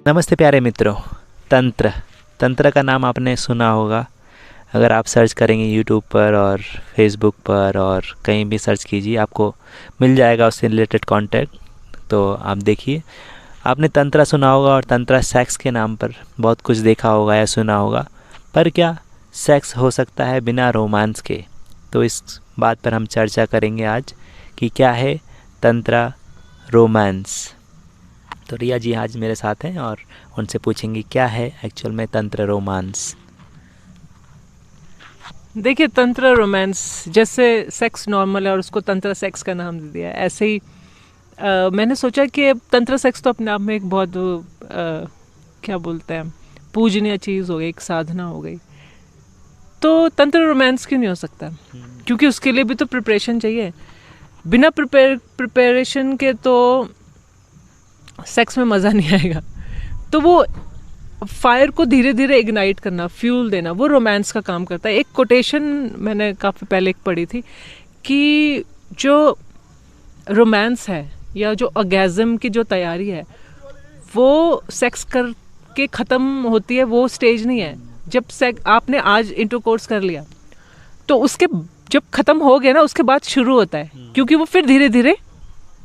नमस्ते प्यारे मित्रों। तंत्र तंत्र का नाम आपने सुना होगा। अगर आप सर्च करेंगे यूट्यूब पर और फेसबुक पर और कहीं भी सर्च कीजिए, आपको मिल जाएगा उससे रिलेटेड कंटेंट। तो आप देखिए, आपने तंत्र सुना होगा और तंत्र सेक्स के नाम पर बहुत कुछ देखा होगा या सुना होगा। पर क्या सेक्स हो सकता है बिना रोमांस के? तो इस बात पर हम चर्चा करेंगे आज कि क्या है तंत्र रोमांस। तो रिया जी आज मेरे साथ हैं और उनसे पूछेंगे क्या है एक्चुअल में तंत्र रोमांस। देखिए, तंत्र रोमांस जैसे सेक्स नॉर्मल है और उसको तंत्र सेक्स का नाम दे दिया, ऐसे ही मैंने सोचा कि तंत्र सेक्स तो अपने आप में एक बहुत क्या बोलते हैं, पूजनीय चीज़ हो गई, एक साधना हो गई। तो तंत्र रोमांस क्यों नहीं हो सकता? क्योंकि उसके लिए भी तो प्रिपरेशन चाहिए। बिना प्रिपरेशन के तो सेक्स में मज़ा नहीं आएगा। तो वो फायर को धीरे धीरे इग्नाइट करना, फ्यूल देना, वो रोमांस का काम करता है। एक कोटेशन मैंने काफ़ी पहले एक पढ़ी थी कि जो रोमांस है या जो ऑर्गेज़म की जो तैयारी है वो सेक्स करके ख़त्म होती है, वो स्टेज नहीं है। जब आपने आज इंटरकोर्स कर लिया तो उसके जब ख़त्म हो गया ना, उसके बाद शुरू होता है, क्योंकि वो फिर धीरे धीरे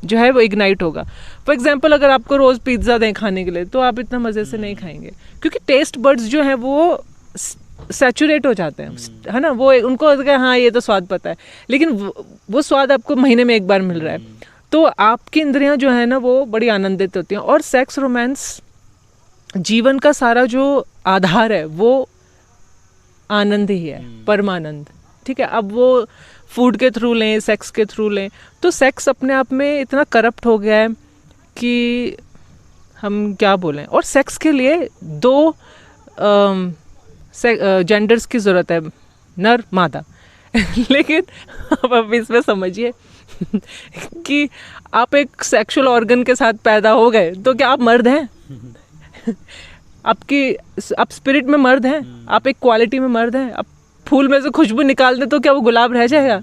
जो है वो इग्नाइट होगा। फॉर एग्जाम्पल, अगर आपको रोज़ पिज्ज़ा दें खाने के लिए तो आप इतना मज़े से नहीं खाएंगे, क्योंकि टेस्ट बर्ड्स जो हैं वो सैचुरेट हो जाते हैं, है ना। वो उनको हाँ ये तो स्वाद पता है, लेकिन वो स्वाद आपको महीने में एक बार मिल रहा है, तो आपकी इंद्रियां जो है ना वो बड़ी आनंदित होती हैं। और सेक्स रोमांस जीवन का सारा जो आधार है वो आनंद ही है, परमानंद। ठीक है, अब वो फूड के थ्रू लें, सेक्स के थ्रू लें, तो सेक्स अपने आप में इतना करप्ट हो गया है कि हम क्या बोलें। और सेक्स के लिए दो जेंडर्स की ज़रूरत है, नर मादा। लेकिन अब इसमें समझिए कि आप एक सेक्सुअल ऑर्गन के साथ पैदा हो गए तो क्या आप मर्द हैं? आप स्पिरिट में मर्द हैं, आप एक क्वालिटी में मर्द हैं। आप फूल में से खुशबू निकाल दे तो क्या वो गुलाब रह जाएगा?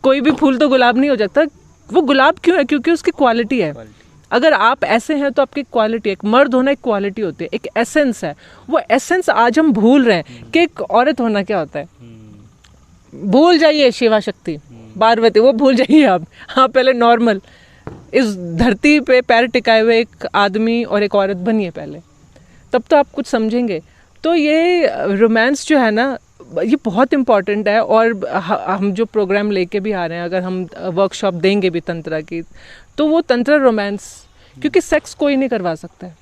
कोई भी फूल तो गुलाब नहीं हो जाता। वो गुलाब क्यों है? क्योंकि उसकी क्वालिटी है। अगर आप ऐसे हैं तो आपकी क्वालिटी, एक मर्द होना एक क्वालिटी होती है, एक एसेंस है। वो एसेंस आज हम भूल रहे हैं कि एक औरत होना क्या होता है। भूल जाइए शिवा शक्ति, पार्वती, वो भूल जाइए आप। हाँ, पहले नॉर्मल इस धरती पे पैर टिकाए हुए एक आदमी और एक औरत बनिए पहले, तब तो आप कुछ समझेंगे। तो ये रोमांस जो है ना, ये बहुत इम्पॉर्टेंट है। और हम जो प्रोग्राम लेके भी आ रहे हैं, अगर हम वर्कशॉप देंगे भी तंत्र की, तो वो तंत्र रोमांस, क्योंकि सेक्स कोई नहीं करवा सकता है।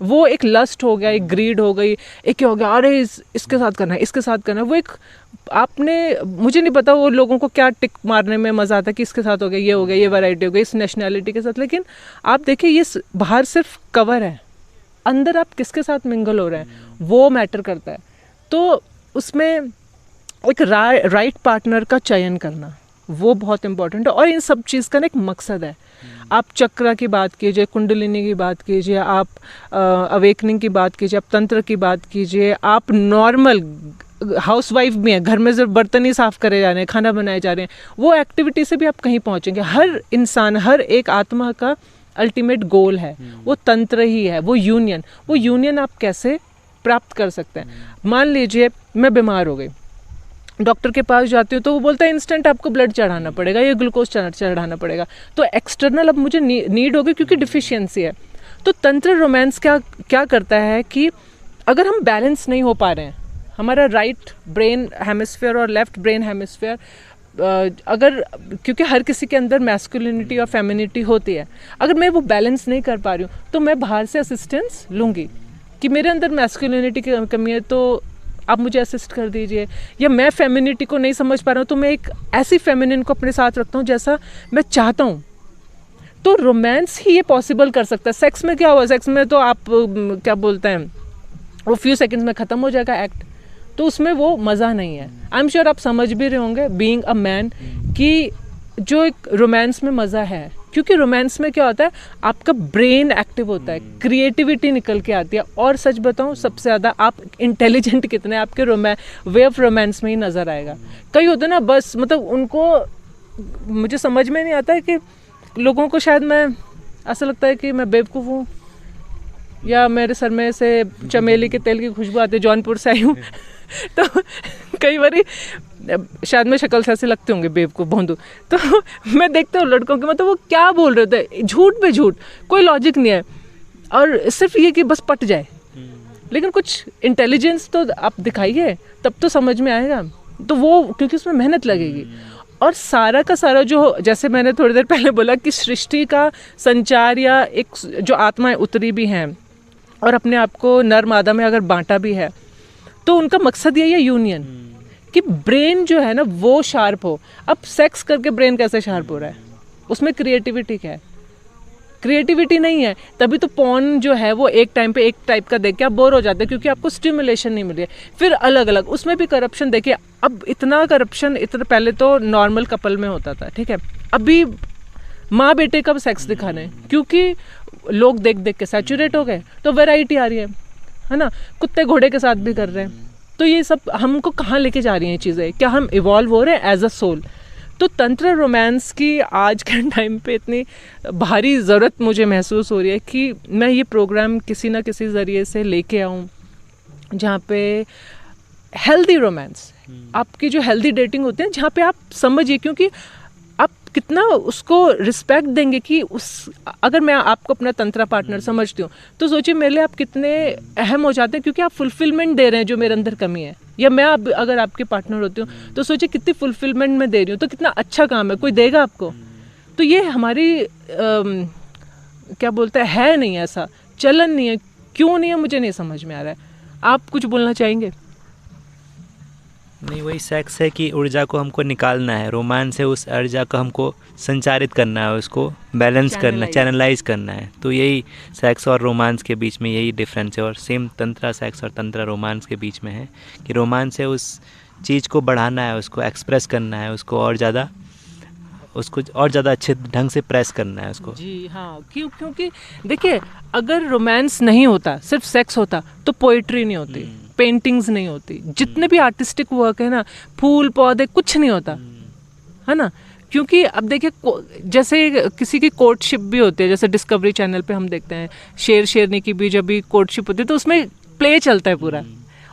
वो एक लस्ट हो गया, एक ग्रीड हो गई, एक हो गया अरे इसके साथ करना है, इसके साथ करना है। वो एक आपने, मुझे नहीं पता वो लोगों को क्या टिक मारने में मज़ा आता है कि इसके साथ हो गया, ये वैरायटी हो गई, इस नेशनैलिटी के साथ। लेकिन आप देखिए, ये बाहर सिर्फ कवर है, अंदर आप किसके साथ मिंगल हो रहे हैं वो मैटर करता है। तो उसमें एक राइट पार्टनर का चयन करना वो बहुत इम्पोर्टेंट है। और इन सब चीज़ का ना एक मकसद है। आप चक्र की बात कीजिए, कुंडलिनी की बात कीजिए, आप अवेकनिंग की बात कीजिए, आप तंत्र की बात कीजिए, आप नॉर्मल हाउसवाइफ भी हैं, घर में सिर्फ बर्तन ही साफ़ करे जा रहे हैं, खाना बनाए जा रहे हैं, वो एक्टिविटी से भी आप कहीं पहुँचेंगे। हर इंसान, हर एक आत्मा का अल्टीमेट गोल है वो तंत्र ही है, वो यूनियन आप कैसे प्राप्त कर सकते हैं। मान लीजिए मैं बीमार हो गई, डॉक्टर के पास जाती हूँ तो वो बोलता है इंस्टेंट आपको ब्लड चढ़ाना पड़ेगा या ग्लूकोज चढ़ाना पड़ेगा। तो एक्सटर्नल अब मुझे नीड होगी क्योंकि डिफिशियंसी है। तो तंत्र रोमांस क्या करता है कि अगर हम बैलेंस नहीं हो पा रहे हैं, हमारा राइट ब्रेन हेमिस्फीयर और लेफ्ट ब्रेन हेमिस्फीयर, अगर, क्योंकि हर किसी के अंदर मैस्कुलिनिटी और फेमिनिटी होती है, अगर मैं वो बैलेंस नहीं कर पा रही हूँ तो मैं बाहर से असिस्टेंस लूँगी कि मेरे अंदर मैस्कुलिनिटी की कमी है तो आप मुझे असिस्ट कर दीजिए। या मैं फेमिनिटी को नहीं समझ पा रहा हूँ तो मैं एक ऐसी फेमिनिन को अपने साथ रखता हूँ जैसा मैं चाहता हूँ। तो रोमांस ही ये पॉसिबल कर सकता है। सेक्स में क्या हुआ, सेक्स में तो आप क्या बोलते हैं, वो फ्यू सेकंड्स में ख़त्म हो जाएगा एक्ट, तो उसमें वो मज़ा नहीं है। आई एम श्योर आप समझ भी रहे होंगे बीइंग अ मैन कि जो एक रोमांस में मज़ा है, क्योंकि रोमांस में क्या होता है, आपका ब्रेन एक्टिव होता है, क्रिएटिविटी निकल के आती है। और सच बताऊं, सबसे ज़्यादा आप इंटेलिजेंट कितने आपके वे ऑफ रोमांस में ही नज़र आएगा। कई होते ना बस, मतलब उनको मुझे समझ में नहीं आता है कि लोगों को, शायद मैं, ऐसा लगता है कि मैं बेवकूफ़ हूँ या मेरे सर में से चमेली के तेल की खुशबू आती है, जौनपुर से आई हूँ तो कई बार शायद मैं शक्ल से ऐसे लगते होंगे बेवकूफ़ भोंदू, तो मैं देखता हूँ लड़कों के, मतलब वो क्या बोल रहे थे, झूठ पे झूठ, कोई लॉजिक नहीं है, और सिर्फ ये कि बस पट जाए, लेकिन कुछ इंटेलिजेंस तो आप दिखाइए, तब तो समझ में आएगा। तो वो क्योंकि उसमें मेहनत लगेगी, और सारा का सारा जो, जैसे मैंने थोड़ी देर पहले बोला कि सृष्टि का संचार, या एक जो आत्माएं उतरी भी हैं और अपने आप को नर मादा में अगर बांटा भी है, तो उनका मकसद यही है यूनियन, कि ब्रेन जो है ना वो शार्प हो। अब सेक्स करके ब्रेन कैसे शार्प हो रहा है, उसमें क्रिएटिविटी क्या है? क्रिएटिविटी नहीं है, तभी तो पॉर्न जो है वो एक टाइम पे एक टाइप का देख के आप बोर हो जाते हैं, क्योंकि आपको स्टिमुलेशन नहीं मिल रही है। फिर अलग अलग उसमें भी करप्शन देखिए, अब इतना करप्शन, इतना पहले तो नॉर्मल कपल में होता था, ठीक है, अभी माँ बेटे का सेक्स दिखाना है, क्योंकि लोग देख देख के सैचुरेट हो गए, तो वैरायटी आ रही है ना, कुत्ते घोड़े के साथ भी कर रहे हैं। तो ये सब हमको कहाँ लेके जा रही हैं चीज़ें, क्या हम इवॉल्व हो रहे हैं एज अ सोल? तो तंत्र रोमांस की आज के टाइम पे इतनी भारी ज़रूरत मुझे महसूस हो रही है कि मैं ये प्रोग्राम किसी ना किसी ज़रिए से लेके आऊँ, जहाँ पे हेल्दी रोमांस, आपकी जो हेल्दी डेटिंग होती है, जहाँ पे आप समझिए, क्योंकि आप कितना उसको रिस्पेक्ट देंगे कि उस, अगर मैं आपको अपना तंत्रा पार्टनर समझती हूँ, तो सोचिए मेरे लिए आप कितने अहम हो जाते हैं, क्योंकि आप फुलफिलमेंट दे रहे हैं जो मेरे अंदर कमी है। या मैं अगर आपके पार्टनर होती हूँ, तो सोचिए कितनी फुलफिलमेंट मैं दे रही हूँ, तो कितना अच्छा काम है, कोई देगा आपको। तो ये हमारी क्या बोलते है नहीं, ऐसा चलन नहीं है, क्यों नहीं है मुझे नहीं समझ में आ रहा है। आप कुछ बोलना चाहेंगे? नहीं, वही सेक्स है कि ऊर्जा को हमको निकालना है, रोमांस है उस ऊर्जा को हमको संचारित करना है, उसको बैलेंस करना, चैनलाइज करना है। तो यही सेक्स और रोमांस के बीच में यही डिफरेंस है, और सेम तंत्रा सेक्स और तंत्रा रोमांस के बीच में है कि रोमांस है उस चीज़ को बढ़ाना है, उसको एक्सप्रेस करना है, उसको और ज़्यादा अच्छे ढंग से प्रेस करना है उसको। जी हाँ, क्योंकि देखिए, अगर रोमांस नहीं होता, सिर्फ सेक्स होता, तो पोइट्री नहीं होती, पेंटिंग्स नहीं होती, जितने भी आर्टिस्टिक वर्क है ना, फूल पौधे, कुछ नहीं होता, है ना। क्योंकि अब देखिए, जैसे किसी की कोर्टशिप भी होती है, जैसे डिस्कवरी चैनल पे हम देखते हैं, शेर शेरनी की भी जब भी कोर्टशिप होती है, तो उसमें प्ले चलता है पूरा,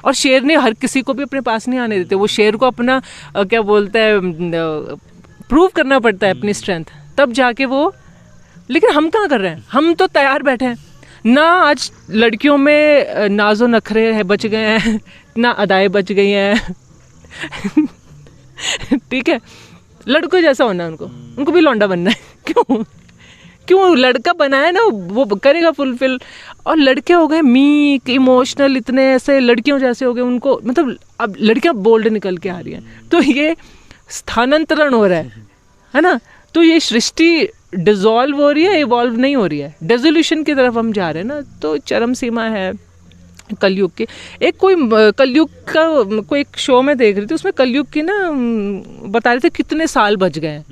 और शेरनी हर किसी को भी अपने पास नहीं आने देते, वो शेर को अपना क्या बोलते हैं, प्रूव करना पड़ता है अपनी स्ट्रेंथ, तब जाके वो। लेकिन हम कहाँ कर रहे हैं, हम तो तैयार बैठे हैं ना। आज लड़कियों में नाजो नखरे है बच गए हैं ना, अदाएं बच गई हैं ठीक है, लड़कों जैसा होना है उनको भी लौंडा बनना है। क्यों लड़का बनाया ना, वो करेगा फुलफिल, और लड़के हो गए मीक, इमोशनल, इतने ऐसे लड़कियों जैसे हो गए उनको, मतलब अब लड़कियां बोल्ड निकल के आ रही हैं, तो ये स्थानांतरण हो रहा है ना। तो ये सृष्टि डिसॉल्व हो रही है, इवॉल्व नहीं हो रही है, डेजोल्यूशन की तरफ हम जा रहे हैं ना। तो चरम सीमा है कलयुग की। एक कोई कलयुग का कोई एक शो में देख रही थी, उसमें कलयुग की ना बता रहे थे कितने साल बच गए हैं,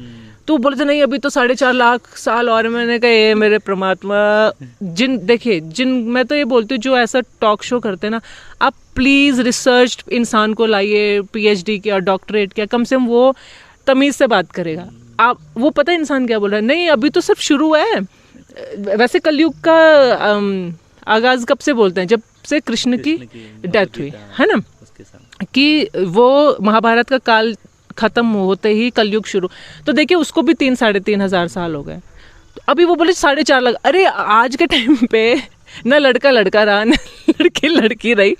तो बोले थे नहीं अभी तो 4.5 लाख साल और। मैंने कहा ये मेरे परमात्मा, मैं तो ये बोलती हूँ जो ऐसा टॉक शो करते हैं ना, आप प्लीज़ रिसर्च इंसान को लाइए, PhD किया, डॉक्टरेट किया, कम से कम वो तमीज़ से बात करेगा। आप वो पता है इंसान क्या बोल रहा है, नहीं अभी तो सिर्फ शुरू है। वैसे कलयुग का आगाज़ कब से बोलते हैं, जब से कृष्ण की डेथ हुई है ना, कि वो महाभारत का काल खत्म होते ही कलयुग शुरू। तो देखिए उसको भी 3-3.5 हज़ार साल हो गए, तो अभी वो बोले 4.5 लाख। अरे आज के टाइम पे ना लड़का रहा ना लड़की रही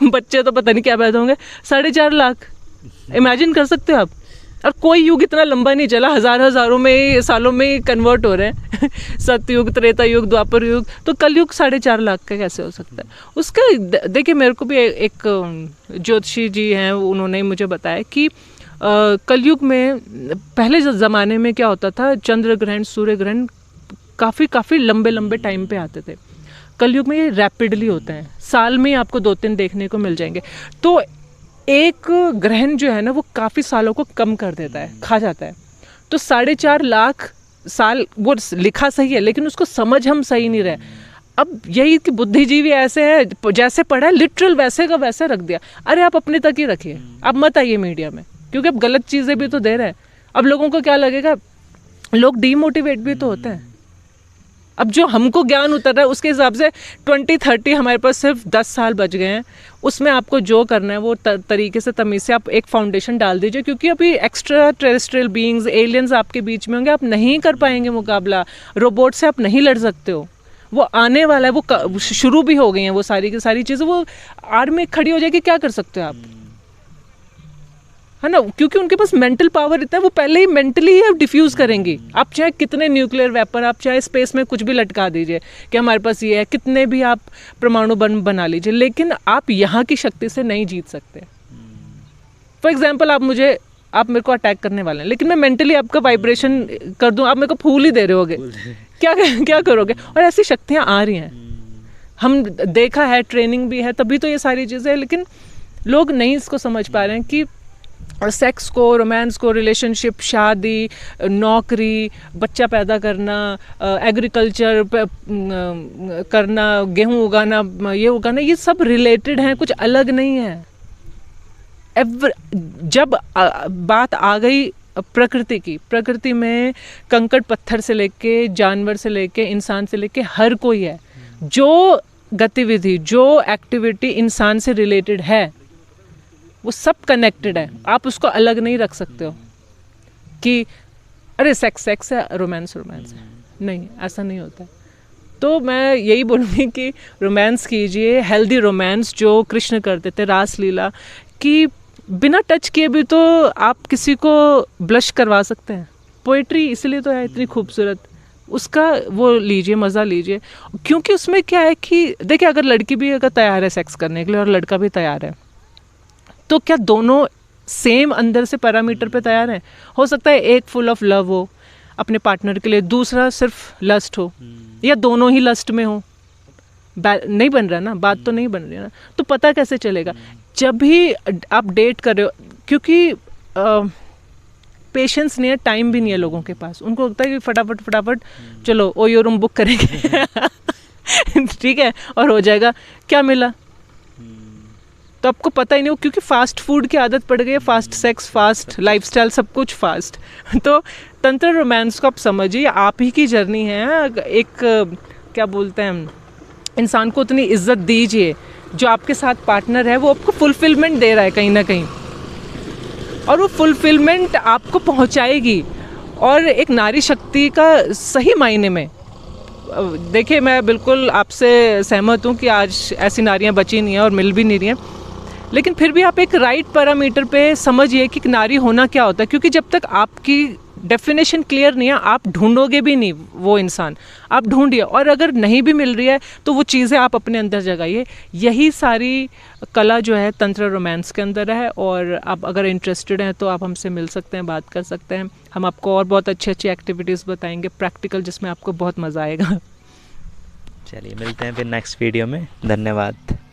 बच्चे तो पता नहीं क्या पैदा होंगे। 4.5 लाख इमेजिन कर सकते हो आप। और कोई युग इतना लंबा नहीं चला, हज़ारों में सालों में कन्वर्ट हो रहे हैं सतयुग, त्रेता युग, द्वापर युग, तो कलयुग 4.5 लाख का कैसे हो सकता है? उसका देखिए, मेरे को भी एक ज्योतिषी जी हैं, उन्होंने मुझे बताया कि कलयुग में पहले ज़माने में क्या होता था, चंद्र ग्रहण, सूर्य ग्रहण काफ़ी लंबे टाइम पे आते थे। कलयुग में ये रैपिडली होते हैं, साल में आपको 2-3 देखने को मिल जाएंगे। तो एक ग्रहण जो है ना, वो काफ़ी सालों को कम कर देता है, खा जाता है। तो 4.5 लाख साल वो लिखा सही है, लेकिन उसको समझ हम सही नहीं रहे। अब यही कि बुद्धिजीवी ऐसे है, जैसे पढ़ा है लिटरल वैसे का वैसे रख दिया। अरे आप अपने तक ही रखिए, अब मत आइए मीडिया में, क्योंकि अब गलत चीज़ें भी तो दे रहे हैं। अब लोगों को क्या लगेगा, लोग डीमोटिवेट भी तो होते हैं। अब जो हमको ज्ञान उतर रहा है उसके हिसाब से 2030 हमारे पास सिर्फ 10 साल बच गए हैं, उसमें आपको जो करना है वो तरीके से तमीज़ से आप एक फाउंडेशन डाल दीजिए, क्योंकि अभी एक्स्ट्रा टेरेस्ट्रियल बीइंग्स, एलियंस आपके बीच में होंगे, आप नहीं कर पाएंगे मुकाबला, रोबोट से आप नहीं लड़ सकते हो, वो आने वाला है, वो शुरू भी हो गई हैं वो सारी की सारी चीज़ें, वो आर्मी खड़ी हो जाएगी, क्या कर सकते हो आप, है ना, क्योंकि उनके पास मेंटल पावर इतना है, वो पहले ही मेंटली ही डिफ्यूज़ करेंगी। आप चाहे कितने न्यूक्लियर वेपन, आप चाहे स्पेस में कुछ भी लटका दीजिए कि हमारे पास ये है, कितने भी आप परमाणु बम बना लीजिए, लेकिन आप यहाँ की शक्ति से नहीं जीत सकते। फॉर एग्जाम्पल आप मेरे को अटैक करने वाले हैं, लेकिन मैं मेंटली आपका वाइब्रेशन कर दूं, आप मेरे को फूल ही दे रहे होगे, क्या करोगे? और ऐसी शक्तियाँ आ रही हैं, हम देखा है, ट्रेनिंग भी है, तभी तो ये सारी चीज़ें, लेकिन लोग नहीं इसको समझ पा रहे हैं कि सेक्स को, रोमांस को, रिलेशनशिप, शादी, नौकरी, बच्चा पैदा करना, एग्रीकल्चर करना, गेहूँ उगाना, ये उगाना, ये सब रिलेटेड हैं, कुछ अलग नहीं है। जब बात आ गई प्रकृति की, प्रकृति में कंकड़ पत्थर से लेके, जानवर से लेके, इंसान से लेके हर कोई है, जो गतिविधि, जो एक्टिविटी इंसान से रिलेटेड है वो सब कनेक्टेड है। आप उसको अलग नहीं रख सकते हो कि अरे सेक्स है, रोमांस है, नहीं, ऐसा नहीं होता। तो मैं यही बोलूँगी कि रोमांस कीजिए, हेल्दी रोमांस जो कृष्ण करते थे, रास लीला, कि बिना टच किए भी तो आप किसी को ब्लश करवा सकते हैं। पोइट्री इसलिए तो है इतनी खूबसूरत, उसका वो लीजिए, मज़ा लीजिए, क्योंकि उसमें क्या है कि देखिए, अगर लड़की भी अगर तैयार है सेक्स करने के लिए और लड़का भी तैयार है, तो क्या दोनों सेम अंदर से पैरामीटर पे तैयार हैं? हो सकता है एक फुल ऑफ लव हो अपने पार्टनर के लिए, दूसरा सिर्फ लस्ट हो, या दोनों ही लस्ट में हो, नहीं बन रहा ना, बात तो नहीं बन रही ना, तो पता कैसे चलेगा? जब भी आप डेट कर रहे हो, क्योंकि पेशेंस नहीं है, टाइम भी नहीं है लोगों के पास, उनको लगता है कि फटाफट चलो ओयो रूम बुक करेंगे ठीक है, और हो जाएगा, क्या मिला? तो आपको पता ही नहीं हो, क्योंकि फास्ट फूड की आदत पड़ गई है, फास्ट सेक्स, फास्ट लाइफस्टाइल, सब कुछ फास्ट। तो तंत्र रोमांस को आप समझिए, आप ही की जर्नी है। एक क्या बोलते हैं, इंसान को उतनी इज्जत दीजिए, जो आपके साथ पार्टनर है वो आपको फुलफिलमेंट दे रहा है कहीं ना कहीं, और वो फुलफिलमेंट आपको पहुंचाएगी। और एक नारी शक्ति का सही मायने में देखिए, मैं बिल्कुल आपसे सहमत हूँ कि आज ऐसी नारियाँ बची नहीं हैं और मिल भी नहीं रही हैं, लेकिन फिर भी आप एक राइट पैरामीटर पे समझिए कि नारी होना क्या होता है, क्योंकि जब तक आपकी डेफिनेशन क्लियर नहीं है, आप ढूंढोगे भी नहीं वो इंसान, आप ढूंढिए, और अगर नहीं भी मिल रही है तो वो चीज़ें आप अपने अंदर जगाइए। यही सारी कला जो है तंत्र रोमांस के अंदर है, और आप अगर इंटरेस्टेड हैं तो आप हमसे मिल सकते हैं, बात कर सकते हैं, हम आपको और बहुत अच्छी अच्छी एक्टिविटीज़ बताएंगे प्रैक्टिकल, जिसमें आपको बहुत मज़ा आएगा। चलिए, मिलते हैं फिर नेक्स्ट वीडियो में। धन्यवाद।